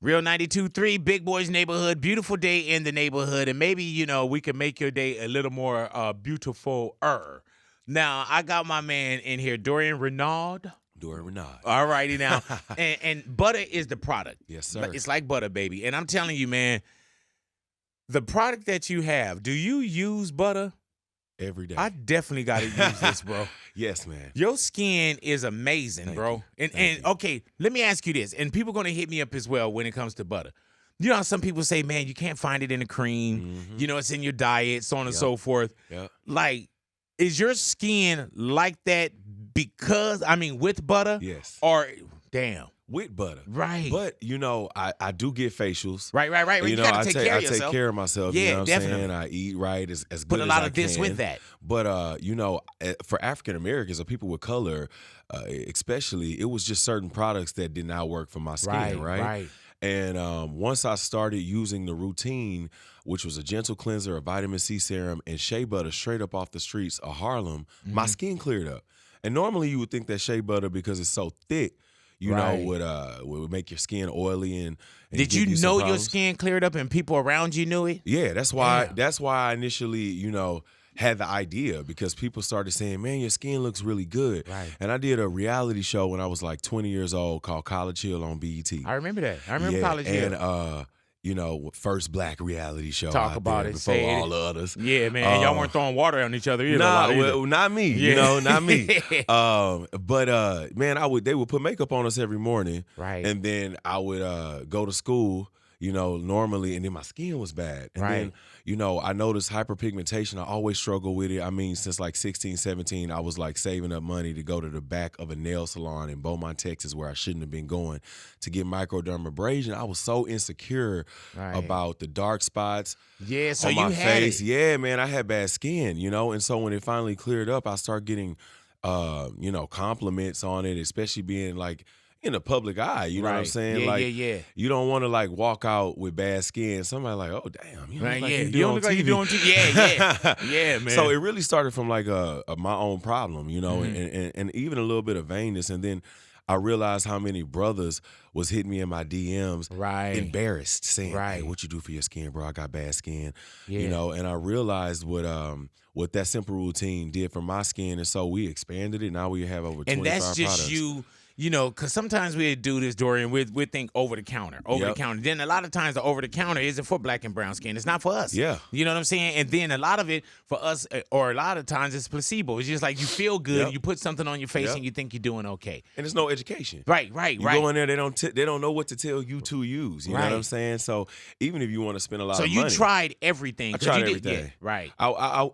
Real 92.3, Big Boys Neighborhood, beautiful day in the neighborhood, and maybe, we can make your day a little more beautiful-er. Now, I got my man in here, Dorion Renaud. Dorion Renaud. All righty now. and Buttah is the product. Yes, sir. It's like Buttah, baby. And I'm telling you, man, the product that you have, do you use Buttah? Every day. I definitely got to use this, bro. Yes, man. Your skin is amazing, Thank bro. you. And okay, let me ask you this. And people are going to hit me up as well when it comes to Buttah. You know how some people say, man, you can't find it in the cream. Mm-hmm. It's in your diet, so on and so forth. Yeah. Like, is your skin like that with Buttah? Yes. Or, damn. With Buttah. Right. But, I do get facials. Right. You got to take care of yourself. I take care of myself. Yeah, you know what definitely. I'm saying? I eat right as good Put a as lot I of this can. with that. But, for African Americans or people with color, especially, it was just certain products that did not work for my skin, right? And once I started using the routine, which was a gentle cleanser, a vitamin C serum, and shea butter straight up off the streets of Harlem, my skin cleared up. And normally you would think that shea butter, because it's so thick, would make your skin oily and Did you know your skin cleared up and people around you knew it? Yeah, that's why I initially, had the idea, because people started saying, man, your skin looks really good. Right. And I did a reality show when I was like 20 years old called College Hill on BET. I remember that. I remember College Hill. And first black reality show Talk out about there it. before all the others. Yeah, man. Y'all weren't throwing water on each other either. Well, not me. Yeah. Not me. But man, they would put makeup on us every morning. Right. And then I would go to school, normally, and then my skin was bad. And then, I noticed hyperpigmentation. I always struggle with it. I mean, since like 16, 17, I was like saving up money to go to the back of a nail salon in Beaumont, Texas, where I shouldn't have been going, to get microdermabrasion. I was so insecure about the dark spots on my face. Yeah, man, I had bad skin, And so when it finally cleared up, I started getting, compliments on it, especially being like in the public eye, you know what I'm saying? Yeah. You don't want to like walk out with bad skin. Somebody like, oh damn, you look like you you don't look like you do on TV. Yeah, man. So it really started from like my own problem, and even a little bit of vainness, and then I realized how many brothers was hitting me in my DMs, embarrassed, saying, "Hey, what you do for your skin, bro? I got bad skin," And I realized what that simple routine did for my skin, and so we expanded it. Now we have over 25 products. And that's just you. Because sometimes we do this, Dorian, we think over the counter. Then a lot of times the over the counter isn't for black and brown skin. It's not for us. Yeah. You know what I'm saying? And then a lot of it for us, or a lot of times it's placebo. It's just like you feel good, you put something on your face, and you think you're doing okay. And there's no education. Right. You go in there, they don't know what to tell you to use. You know what I'm saying? So even if you want to spend a lot of money. So you tried everything. I tried everything. Yeah, right.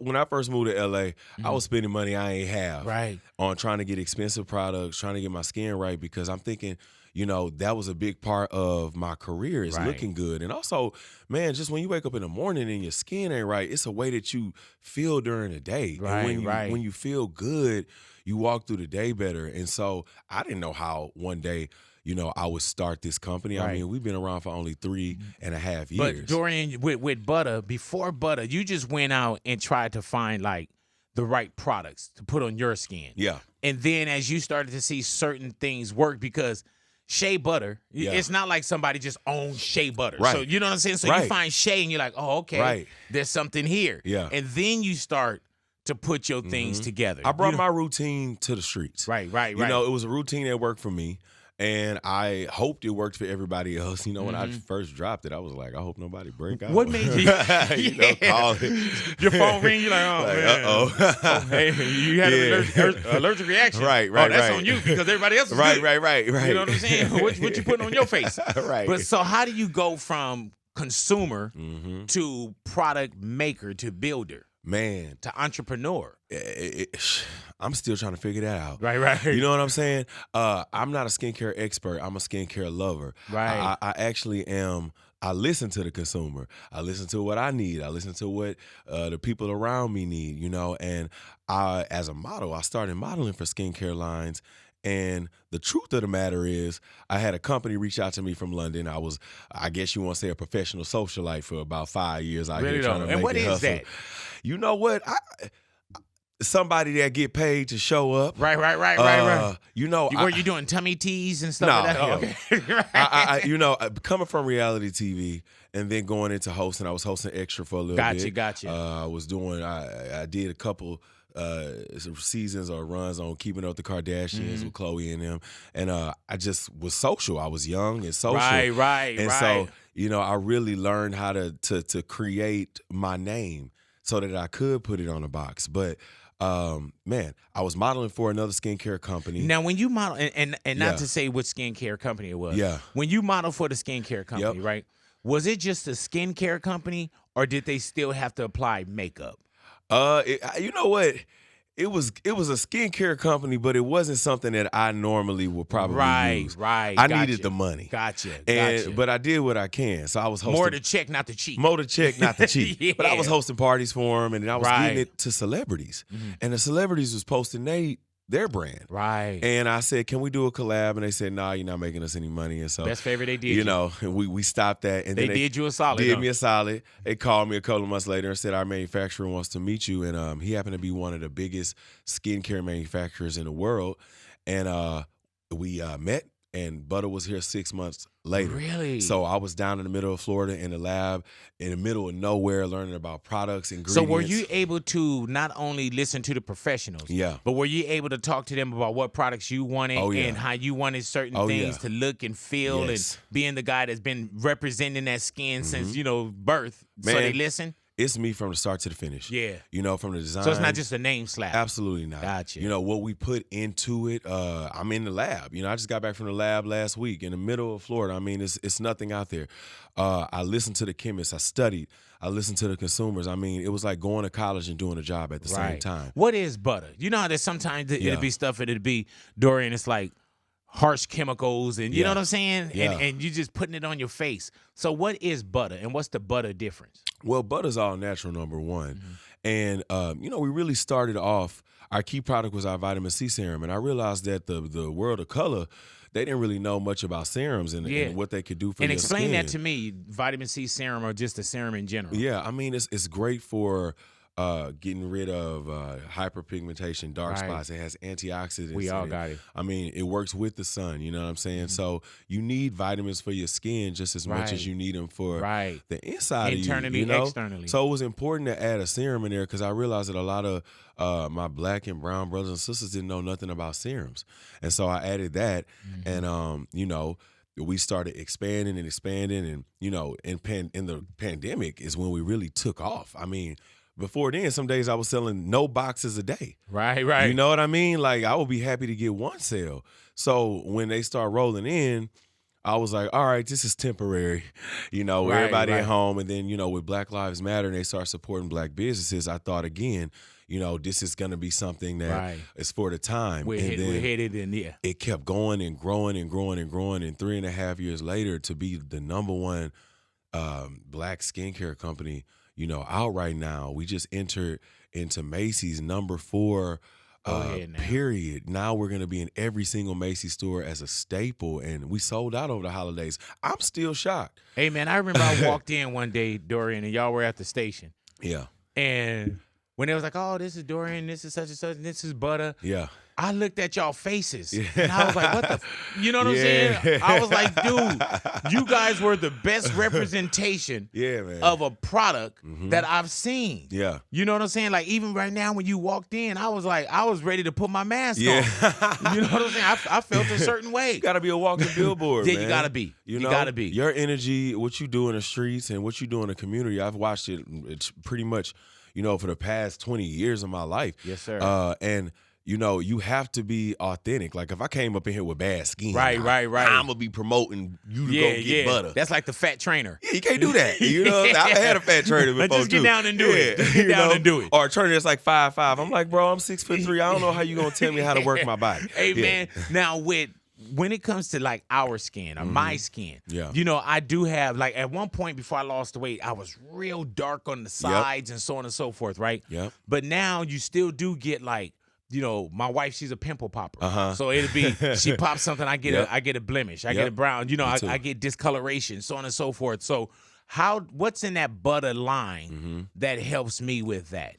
When I first moved to LA, I was spending money I ain't have. Right. On trying to get expensive products, trying to get my skin right, because I'm thinking, that was a big part of my career, is looking good. And also, man, just when you wake up in the morning and your skin ain't right, it's a way that you feel during the day. And when you feel good, you walk through the day better. And so I didn't know how one day, I would start this company. I mean, we've been around for only 3.5 years. But Dorian, with Buttah, before Buttah, you just went out and tried to find like the right products to put on your skin. Yeah. And then as you started to see certain things work, because shea butter, it's not like somebody just owns shea butter. Right. So you know what I'm saying? So you find shea and you're like, oh, okay, there's something here. Yeah. And then you start to put your things together. I brought my routine to the streets. Right. It was a routine that worked for me. And I hoped it worked for everybody else. When I first dropped it, I was like, I hope nobody break out. What made you? Call it. Your phone ring, you're like, oh, man. Uh-oh. Hey, you had an allergic reaction. Right. Oh, that's on you because everybody else is good. Right. You know what I'm saying? What you putting on your face? Right. But so how do you go from consumer to product maker to builder? Man. To entrepreneur. I'm still trying to figure that out. Right. You know what I'm saying? I'm not a skincare expert. I'm a skincare lover. Right. I actually am. I listen to the consumer. I listen to what I need. I listen to what the people around me need, And as a model, I started modeling for skincare lines. And the truth of the matter is, I had a company reach out to me from London. I guess you want to say, a professional socialite for about 5 years out here trying to make it hustle. And what is that? You know what? somebody that get paid to show up. Right. You know, Were you doing tummy teas and stuff like that? hell Okay. you know, coming from reality TV and then going into hosting, I was hosting Extra for a little bit. Gotcha. I did a couple seasons or runs on Keeping Up with the Kardashians with Chloe and them, and I just was social. I was young and social. Right. So you know, I really learned how to create my name so that I could put it on a box. But man, I was modeling for another skincare company. Now, when you model, and not to say what skincare company it was, when you model for the skincare company, right? Was it just a skincare company, or did they still have to apply makeup? You know what? It was a skincare company, but it wasn't something that I normally would probably use. Right. I needed the money. Gotcha. But I did what I can. So I was hosting. More to check, not to cheat. More to check, not to cheat. Yeah. But I was hosting parties for them, and I was getting it to celebrities. And the celebrities was posting their brand. Right. And I said, can we do a collab? And they said, nah, you're not making us any money. And so best favor they did. You know, and we stopped that. And they then did you a solid. Did me a solid. They called me a couple of months later and said, our manufacturer wants to meet you. And he happened to be one of the biggest skincare manufacturers in the world. And we met, and Buttah was here 6 months later. Really? So I was down in the middle of Florida in the lab, in the middle of nowhere, learning about products, ingredients. So were you able to not only listen to the professionals, but were you able to talk to them about what products you wanted and how you wanted certain things to look and feel, and being the guy that's been representing that skin since, you know, birth? Man, so they listen? It's me from the start to the finish. Yeah. You know, from the design. So it's not just a name slap. Absolutely not. Gotcha. You know, what we put into it, I'm in the lab. You know, I just got back from the lab last week in the middle of Florida. I mean, it's nothing out there. I listened to the chemists. I studied. I listened to the consumers. I mean, it was like going to college and doing a job at the same time. What is Buttah? You know how there's sometimes it'll be stuff, it'll be, Dorian, it's like harsh chemicals, and you know what I'm saying? And you just putting it on your face. So what is Buttah, and what's the Buttah difference? Well, Buttah's all natural, number one. And, you know, we really started off, our key product was our vitamin C serum. And I realized that the world of color, they didn't really know much about serums and what they could do for your skin. And explain that to me, vitamin C serum or just a serum in general. Yeah, I mean, it's great for getting rid of hyperpigmentation, dark spots. It has antioxidants. We all got it. I mean, it works with the sun, you know what I'm saying? So you need vitamins for your skin just as much as you need them for the inside internally, of you, you know? externally. So it was important to add a serum in there because I realized that a lot of my black and brown brothers and sisters didn't know nothing about serums. And so I added that, and, you know, we started expanding and, you know, in the pandemic is when we really took off. I mean, before then, some days I was selling no boxes a day. Right. You know what I mean? Like, I would be happy to get one sale. So when they start rolling in, I was like, all right, this is temporary. You know, everybody at home. And then, you know, with Black Lives Matter and they start supporting black businesses, I thought again, you know, this is going to be something that is for the time. We're headed in, it kept going and growing and growing and growing. And 3.5 years later, to be the #1 black skincare company, you know, out right now. We just entered into Macy's #4 period. Now we're going to be in every single Macy's store as a staple, and we sold out over the holidays. I'm still shocked. Hey, man, I remember I walked in one day, Dorian, and y'all were at the station. Yeah. And when they was like, oh, this is Dorian, this is such and such, and this is Buttah. Yeah. I looked at y'all faces, and I was like, what the you know what I'm saying? I was like, dude, you guys were the best representation of a product that I've seen. Yeah. You know what I'm saying? Like, even right now when you walked in, I was ready to put my mask on. You know what I'm saying? I felt a certain way. You got to be a walking billboard, man. You got to be. You got to be. Your energy, what you do in the streets and what you do in the community, I've watched it's pretty much, you know, for the past 20 years of my life. Yes, sir. And you know, you have to be authentic. Like, if I came up in here with bad skin, right. I'm going to be promoting you to go get Buttah. That's like the fat trainer. Yeah, you can't do that. You know, I've had a fat trainer before, just get down and do it. Just get down and do it. Or a trainer that's like 5'5". I'm like, bro, I'm 6'3". I don't know how you going to tell me how to work my body. Hey, man, now when it comes to like our skin or my skin, you know, I do have, like, at one point before I lost the weight, I was real dark on the sides and so on and so forth, right? Yep. But now you still do get, like, you know, my wife, she's a pimple popper. So it'll be, she pops something, I get a blemish, I get a brown, you know, I get discoloration, so on and so forth. So what's in that Buttah line that helps me with that?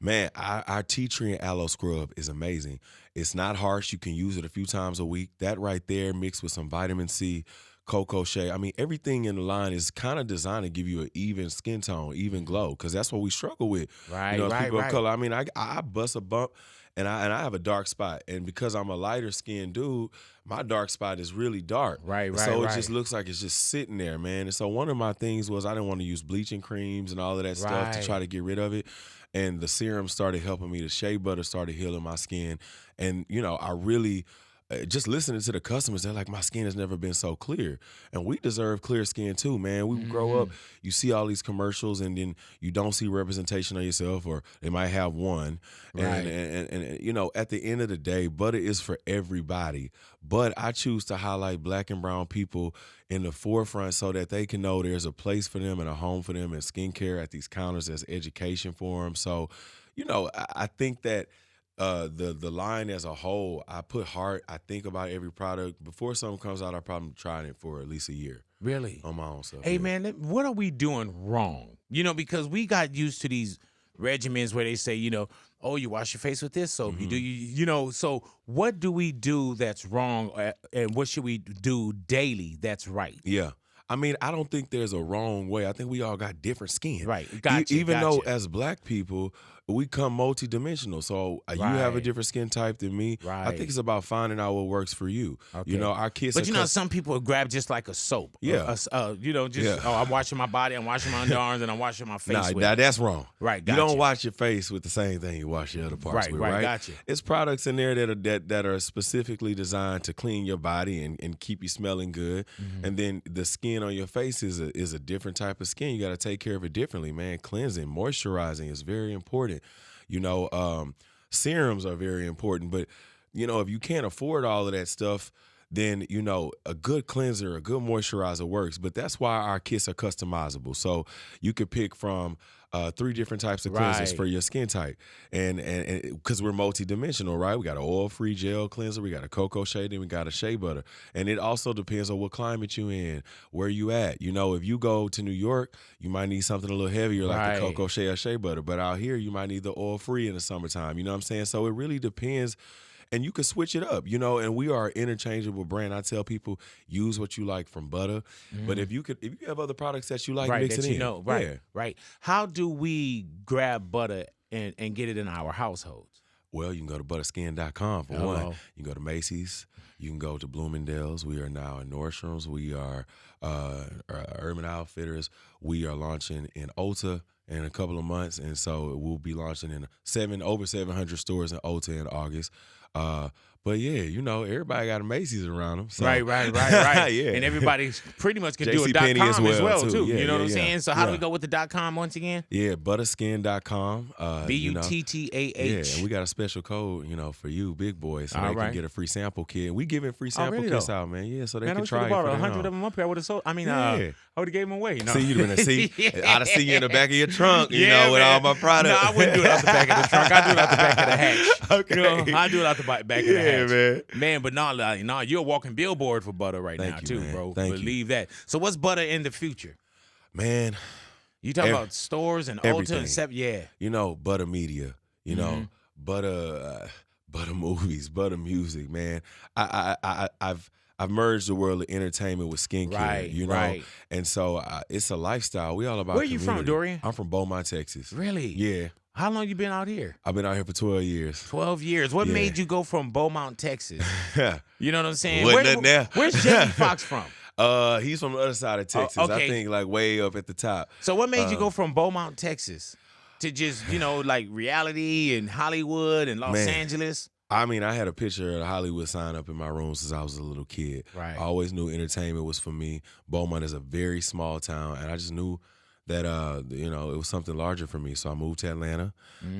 Man, our tea tree and aloe scrub is amazing. It's not harsh. You can use it a few times a week. That right there mixed with some vitamin C, cocoa shea. I mean, everything in the line is kind of designed to give you an even skin tone, even glow, because that's what we struggle with. Right, as right, people right. of color. I mean, I bust a bump, and I have a dark spot, and because I'm a lighter skinned dude, my dark spot is really dark. Right, So it just looks like it's just sitting there, man. And so one of my things was I didn't want to use bleaching creams and all of that stuff to try to get rid of it. And the serum started helping me. The shea butter started healing my skin. And, I really, just listening to the customers, they're like, my skin has never been so clear. And we deserve clear skin too, man. We grow up, you see all these commercials, and then you don't see representation of yourself, or they might have one. Right. And at the end of the day, butter is for everybody. But I choose to highlight Black and brown people in the forefront so that they can know there's a place for them and a home for them, and skincare at these counters as education for them. So, I think that the line as a whole, I put heart. I think about every product. Before something comes out, I probably tried it for at least a year. Really? On my own stuff. Hey, man, what are we doing wrong? Because we got used to these regimens where they say, oh, you wash your face with this soap. You do, so what do we do that's wrong, and what should we do daily that's right? Yeah. I mean, I don't think there's a wrong way. I think we all got different skin. Right. Gotcha. Even though as Black people, we come multidimensional. So you have a different skin type than me. Right. I think it's about finding out what works for you. Okay. Our kids. But some people grab just like a soap. Yeah. I'm washing my body, I'm washing my underarms, and I'm washing my face with. Nah, that's wrong. Right. Gotcha. You don't wash your face with the same thing you wash your other parts with. Right. Gotcha. It's products in there that are specifically designed to clean your body and keep you smelling good. And then the skin on your face is a different type of skin. You got to take care of it differently, man. Cleansing, moisturizing is very important. Serums are very important, but if you can't afford all of that stuff, then a good cleanser, a good moisturizer works. But that's why our kits are customizable. So you could pick from 3 different types of cleansers for your skin type, and because we're multidimensional, right? We got an oil-free gel cleanser, we got a cocoa shea, then we got a shea butter, and it also depends on what climate you in, where you at. If you go to New York, you might need something a little heavier like the cocoa shea or shea butter, but out here you might need the oil-free in the summertime. You know what I'm saying? So it really depends. And you can switch it up, and we are an interchangeable brand. I tell people, use what you like from Buttah, but if you have other products that you like, mix it in. Right. How do we grab Buttah and get it in our households? Well, you can go to butterskin.com for one. You can go to Macy's. You can go to Bloomingdale's. We are now in Nordstrom's. We are Urban Outfitters. We are launching in Ulta in a couple of months, and so we'll be launching in over 700 stores in Ulta in August. But yeah, everybody got a Macy's around them. So. Right. Yeah. And everybody pretty much can do a JCPenney .com as well too. Yeah, you know what I'm saying? So how do we go with the .com once again? Yeah, butterskin.com. BUTTAH. Yeah, and we got a special code, for you big boys, so they can get a free sample kit. We giving free sample kits out, man. Yeah, so they can try it. Man, I 100 of them up here. I would have sold. I would have gave them away. See, you'd have been I'd have seen you in the back of your trunk, with all my products. No, I wouldn't do it out the back of the trunk. I'd do it out the back of the hatch. Okay. I'd do it out the back of the hatch. Man. But no, you're a walking billboard for Buttah right now, too, man. bro. Thank Believe that. So what's Buttah in the future? Man. You talking about stores and Ulta and stuff? Yeah. Buttah Media, Buttah movies, Buttah music, man. I've merged the world of entertainment with skincare, Right. And so it's a lifestyle. We all about Where you community. from, Dorian? I'm from Beaumont, Texas. Really? Yeah. How long you been out here? I've been out here for 12 years. 12 years. What made you go from Beaumont, Texas? You know what I'm saying? Where's Jamie Foxx from? He's from the other side of Texas. Okay. I think like way up at the top. So what made you go from Beaumont, Texas to just, like reality and Hollywood and Los Angeles? I mean, I had a picture of a Hollywood sign up in my room since I was a little kid. Right. I always knew entertainment was for me. Beaumont is a very small town, and I just knew that it was something larger for me. So I moved to Atlanta.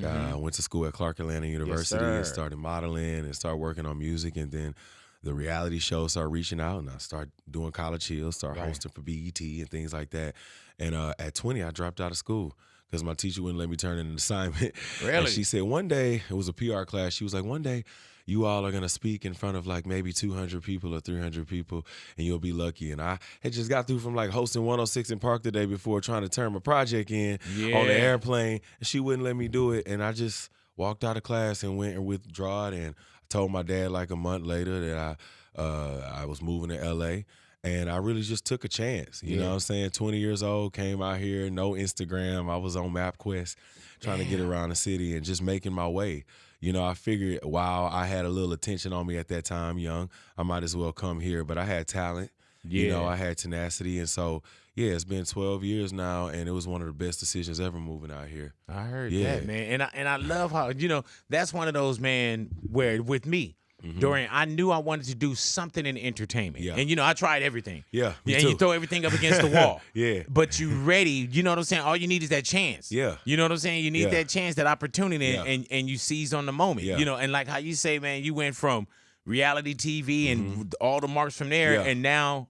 I went to school at Clark Atlanta University and started modeling and started working on music. And then the reality shows started reaching out, and I started doing College Hill, started hosting for BET and things like that. And at 20, I dropped out of school because my teacher wouldn't let me turn in an assignment. Really? And she said one day, it was a PR class, she was like, one day you all are going to speak in front of like maybe 200 people or 300 people, and you'll be lucky. And I had just got through from like hosting 106 in Park the day before, trying to turn my project in on the airplane, and she wouldn't let me do it. And I just walked out of class and went and withdraw it. And I told my dad like a month later that I was moving to L.A., and I really just took a chance. You know what I'm saying? 20 years old, came out here, no Instagram. I was on MapQuest trying to get around the city and just making my way. You know, I figured while I had a little attention on me at that time, young, I might as well come here. But I had talent. You know, I had tenacity. And so, it's been 12 years now, and it was one of the best decisions ever moving out here. I heard that, man. And I love how, you know, that's one of those, man, where with me, Dorian, I knew I wanted to do something in entertainment. And, you know, I tried everything. Me and too. you throw everything up against the wall. But you ready. You know what I'm saying? All you need is that chance. You know what I'm saying? You need that chance, that opportunity, and you seize on the moment. You know, and like how you say, man, you went from reality TV and all the marks from there, and now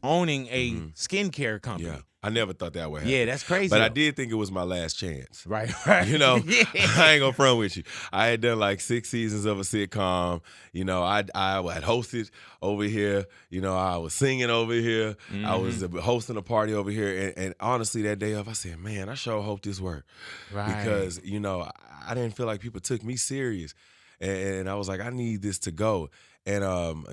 owning a skincare company. I never thought that would happen. Yeah, that's crazy. But I did think it was my last chance. Right. You know, I ain't gonna front with you. I had done like 6 seasons of a sitcom. You know, I had hosted over here. You know, I was singing over here. I was hosting a party over here. And honestly, that day off, I said, man, I sure hope this worked. Because, you know, I didn't feel like people took me serious. And I was like, I need this to go. And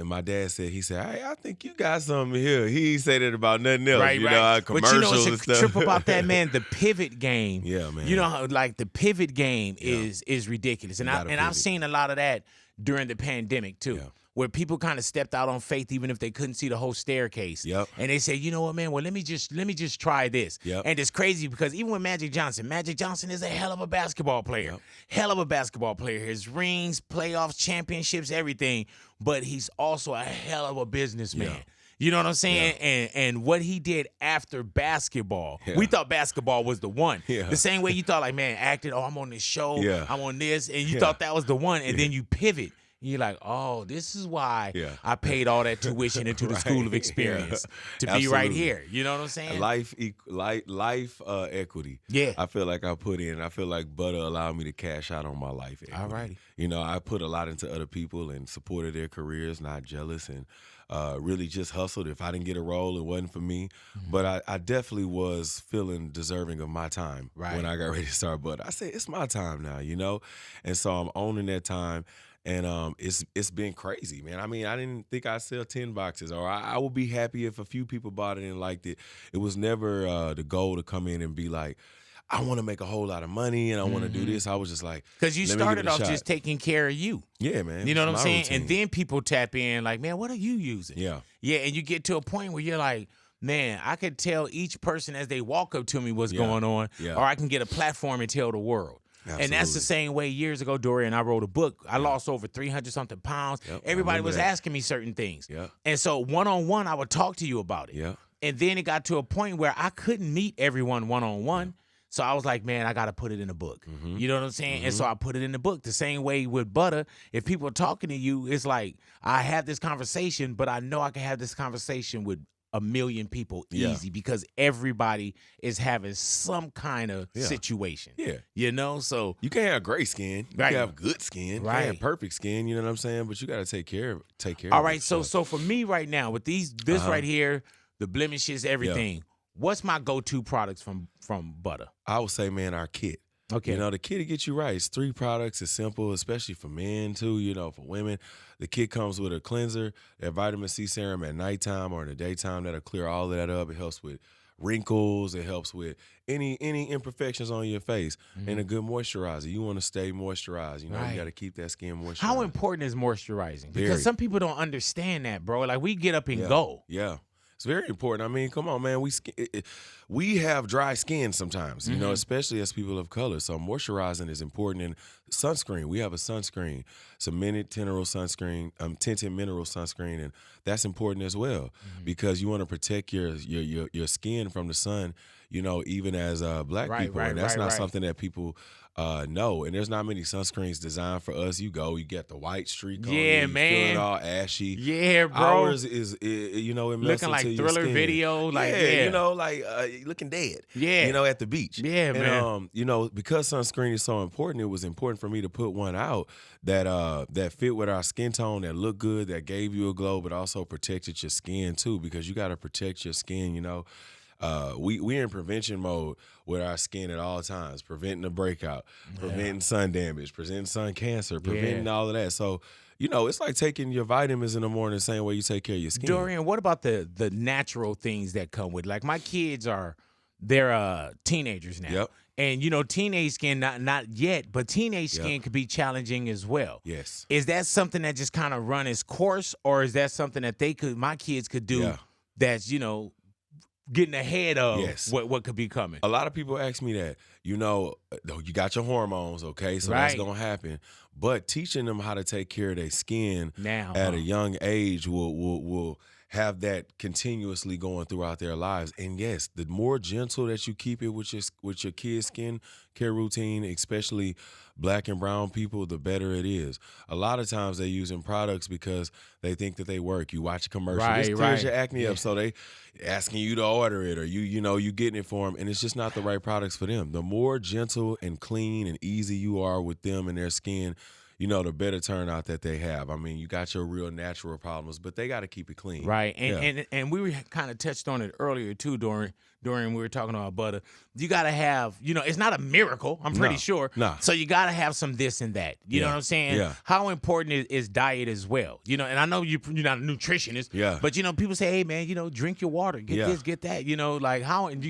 my dad said, hey, I think you got something here. He ain't say that about nothing else. You know, commercials but you know, and stuff. Trip about that, man, the pivot game. Yeah, man. You know how like the pivot game is ridiculous. And I've seen a lot of that during the pandemic too. Where people kind of stepped out on faith even if they couldn't see the whole staircase. And they say, you know what, man, well, let me just try this. And it's crazy because even with Magic Johnson is a hell of a basketball player. Hell of a basketball player. His rings, playoffs, championships, everything. But he's also a hell of a businessman. You know what I'm saying? And what he did after basketball, we thought basketball was the one. The same way you thought, like, man, acting, I'm on this show, I'm on this, and you thought that was the one, and then you pivot. You're like, oh, this is why I paid all that tuition into the School of Experience to be right here. You know what I'm saying? Life equity. I feel like I put in. I feel like Buttah allowed me to cash out on my life equity. All righty. You know, I put a lot into other people and supported their careers, not jealous, and really just hustled. If I didn't get a role, it wasn't for me. But I definitely was feeling deserving of my time when I got ready to start Buttah. I said, it's my time now, you know? And so I'm owning that time. And it's been crazy, man. I mean, I didn't think I'd sell 10 boxes, or I would be happy if a few people bought it and liked it. It was never the goal to come in and be like, I want to make a whole lot of money and I want to do this. I was just like, because you started off just taking care of you. Yeah, man. You know what I'm saying? Routine. And then people tap in like, man, what are you using? Yeah, and you get to a point where you're like, man, I could tell each person as they walk up to me what's going on, or I can get a platform and tell the world. Absolutely. And that's the same way years ago, Dorian, I wrote a book. I lost over 300-something pounds. Everybody was asking me certain things. And so one-on-one, I would talk to you about it. And then it got to a point where I couldn't meet everyone one-on-one. So I was like, man, I got to put it in a book. You know what I'm saying? And so I put it in the book. The same way with Buttah, if people are talking to you, it's like I have this conversation, but I know I can have this conversation with 1 million people easy because everybody is having some kind of situation. You know, so you can't have great skin. You can have good skin. You can't have perfect skin, you know what I'm saying? But you gotta take care of it. All right, so for me right now, with this right here, the blemishes, everything, what's my go-to products from Buttah? I would say, man, our kit. Okay. You know, the kit to get you right. It's 3 products. It's simple, especially for men, too, you know, for women. The kit comes with a cleanser, a vitamin C serum at nighttime or in the daytime. That'll clear all of that up. It helps with wrinkles. It helps with any imperfections on your face. And a good moisturizer. You want to stay moisturized. You know, you got to keep that skin moisturized. How important is moisturizing? Because some people don't understand that, bro. Like, we get up and go. Yeah. It's very important. I mean, come on, man. We have dry skin sometimes, you know, especially as people of color. So moisturizing is important. And sunscreen, we have a sunscreen. It's a tinted mineral sunscreen, and that's important as well because you want to protect your skin from the sun. You know, even as black people, and that's not something that people No, and there's not many sunscreens designed for us. You get the white streak on yeah, you, man. feel it all ashy. Yeah, bro. Ours is it melts looking like into Thriller your skin. video, like looking dead. Yeah, at the beach. Yeah, and, man. Because sunscreen is so important, it was important for me to put one out that fit with our skin tone, that looked good, that gave you a glow, but also protected your skin too, because you got to protect your skin. We're in prevention mode with our skin at all times, preventing the breakout, preventing sun damage, preventing sun cancer, preventing all of that. So, it's like taking your vitamins in the morning the same way you take care of your skin. Dorian, what about the natural things that come with? Like my kids they're teenagers now. Yep. And teenage skin, not yet, but teenage skin could be challenging as well. Yes. Is that something that just kind of run its course, or is that something that my kids could do that's, getting ahead of what could be coming? A lot of people ask me that. You got your hormones, okay? So that's going to happen. But teaching them how to take care of their skin now at a young age will have that continuously going throughout their lives. And yes, the more gentle that you keep it with your kids' skin care routine, especially black and brown people, the better it is. A lot of times they're using products because they think that they work. You watch a commercial, this clears your acne up, so they asking you to order it, or you getting it for them, and it's just not the right products for them. The more gentle and clean and easy you are with them and their skin, the better turnout that they have. I mean, you got your real natural problems, but they got to keep it clean. Right. And we were kind of touched on it earlier, too, Dorian. We were talking about Buttah. You got to have, it's not a miracle, I'm pretty sure. No. So you got to have some this and that. You know what I'm saying? Yeah. How important is diet as well? And I know you're not a nutritionist, but, people say, hey, man, drink your water, get this, get that.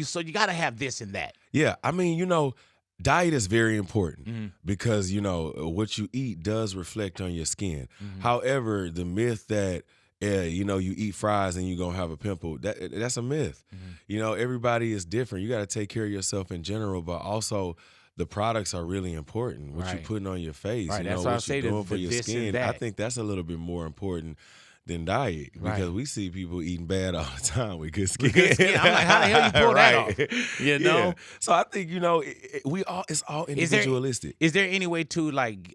So you got to have this and that. Yeah. I mean, diet is very important because, what you eat does reflect on your skin. However, the myth that, you eat fries and you're going to have a pimple, that's a myth. Everybody is different. You got to take care of yourself in general, but also the products are really important. What you're putting on your face, that's what you're doing for your skin. I think that's a little bit more important than diet, because we see people eating bad all the time with good skin. I'm like, how the hell you pull that off? Yeah. So I think it's all individualistic. Is there any way to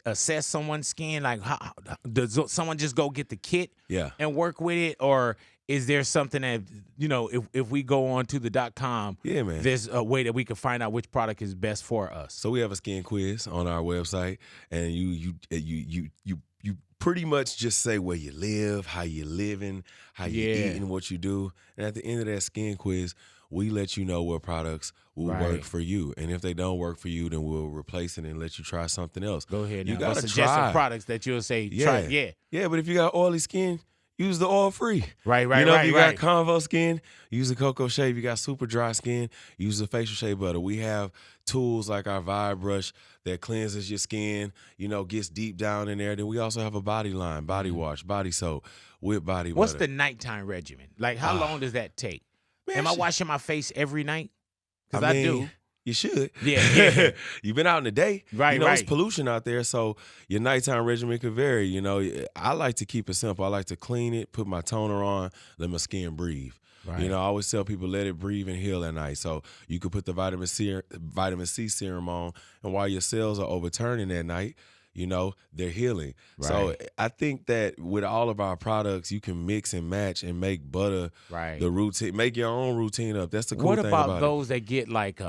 assess someone's skin? Like, how does someone just go get the kit and work with it, or is there something that if we go on to the .com, there's a way that we can find out which product is best for us? So we have a skin quiz on our website, and you pretty much just say where you live, how you living, how you eating, what you do. And at the end of that skin quiz, we let you know what products will work for you. And if they don't work for you, then we'll replace it and let you try something else. Go ahead now. You got to suggest try some products that you'll say, try. Yeah, but if you got oily skin, use the oil-free. Right. If you got convo skin, use the cocoa shave. You got super dry skin, use the facial shea butter. We have tools like our Vibe Brush that cleanses your skin, gets deep down in there. Then we also have a body line, body wash, body soap with body butter. What's the nighttime regimen? Like, how long does that take? Am I washing my face every night? Because I do. You should. Yeah. You've been out in the day. Right, It's pollution out there, so your nighttime regimen could vary. I like to keep it simple. I like to clean it, put my toner on, let my skin breathe. Right. I always tell people, let it breathe and heal at night. So you could put the vitamin C serum on, and while your cells are overturning at night, they're healing. Right. So I think that with all of our products, you can mix and match and make Buttah the routine, make your own routine up. That's the cool thing about it. What about those that get like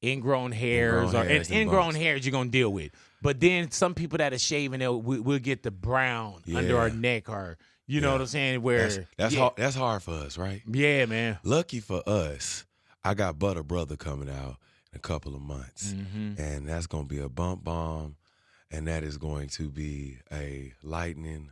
ingrown hairs? Ingrown hairs you're going to deal with. But then some people that are shaving, we'll get the brown under our neck, or you know what I'm saying? Where that's hard for us, right? Yeah, man. Lucky for us, I got Buttah Brother coming out in a couple of months. And that's going to be a bump balm, and that is going to be a lightening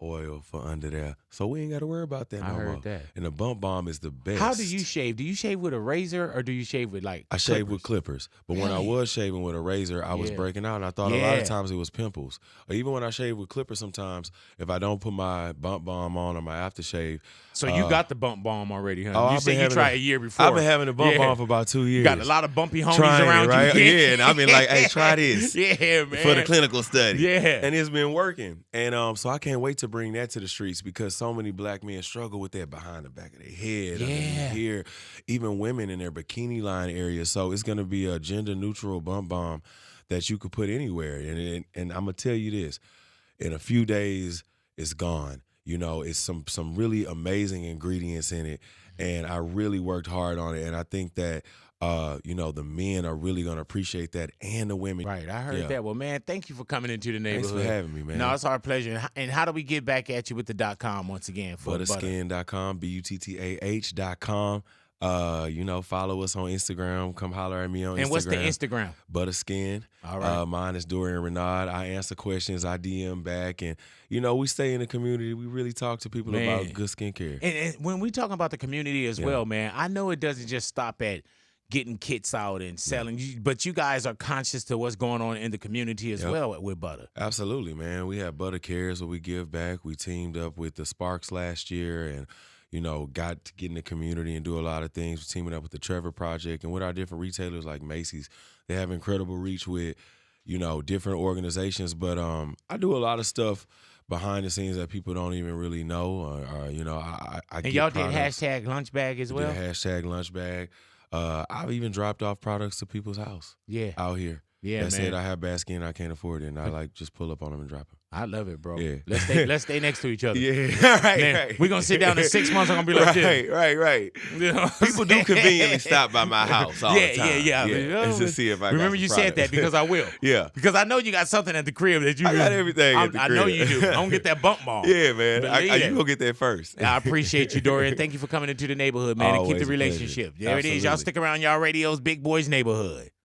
oil for under there. So we ain't got to worry about that no more. I heard that. And the bump balm is the best. How do you shave? Do you shave with a razor, or do you shave with I shave with clippers. But when I was shaving with a razor, I was breaking out, and I thought a lot of times it was pimples. Or even when I shave with clippers sometimes, if I don't put my bump balm on or my aftershave. So you got the bump balm already, huh? You said you tried a year before. I've been having a bump balm for about 2 years. You got a lot of bumpy homies around you. Right? Yeah, and I've been like, hey, try this. Yeah, man. For the clinical study. Yeah. And it's been working. And so I can't wait to bring that to the streets, because so many black men struggle with that behind the back of their head, under here, even women in their bikini line area. So it's going to be a gender neutral bump balm that you could put anywhere. And I'm going to tell you this, in a few days, it's gone. You know, it's some really amazing ingredients in it. And I really worked hard on it. And I think that, you know, the men are really going to appreciate that, and the women. Right, I heard that. Well, man, thank you for coming into the neighborhood. Thanks for having me, man. No, it's our pleasure. And how do we get back at you with the .com once again? For Buttaskin.com, BUTTAH.com. You know, follow us on Instagram. Come holler at me on Instagram. And what's the Instagram? Buttaskin. All right. Mine is Dorion Renaud. I answer questions. I DM back. And, you know, we stay in the community. We really talk to people about good skincare. And when we talk about the community as well, man, I know it doesn't just stop at getting kits out and selling, but you guys are conscious to what's going on in the community as well with Buttah. Absolutely, man. We have Buttah Cares where we give back. We teamed up with the Sparks last year and, you know, got to get in the community and do a lot of things. We're teaming up with the Trevor Project and with our different retailers like Macy's. They have incredible reach with, you know, different organizations. But I do a lot of stuff behind the scenes that people don't even really know. You know, I and y'all did hashtag lunch bag as well? Did hashtag lunch bag. I've even dropped off products to people's house. Yeah. Out here. Yeah, that man. said I have bad skin, I can't afford it, and I like just pull up on them and drop it. I love it, bro. Yeah. Let's stay next to each other. Yeah, right. We're gonna sit down in 6 months. I'm gonna be like this. Right. You know people do conveniently stop by my house all the time. Yeah. And just see if I remember got you product. said that because I will. Yeah. Because I know you got something at the crib that you. I got everything at the crib. I know you do. I'm gonna get that bump ball. Yeah, man. You gonna get that first. I appreciate you, Dorion. Thank you for coming into the neighborhood, man, and keep the relationship. There it is. Y'all stick around y'all radio's Big Boys Neighborhood.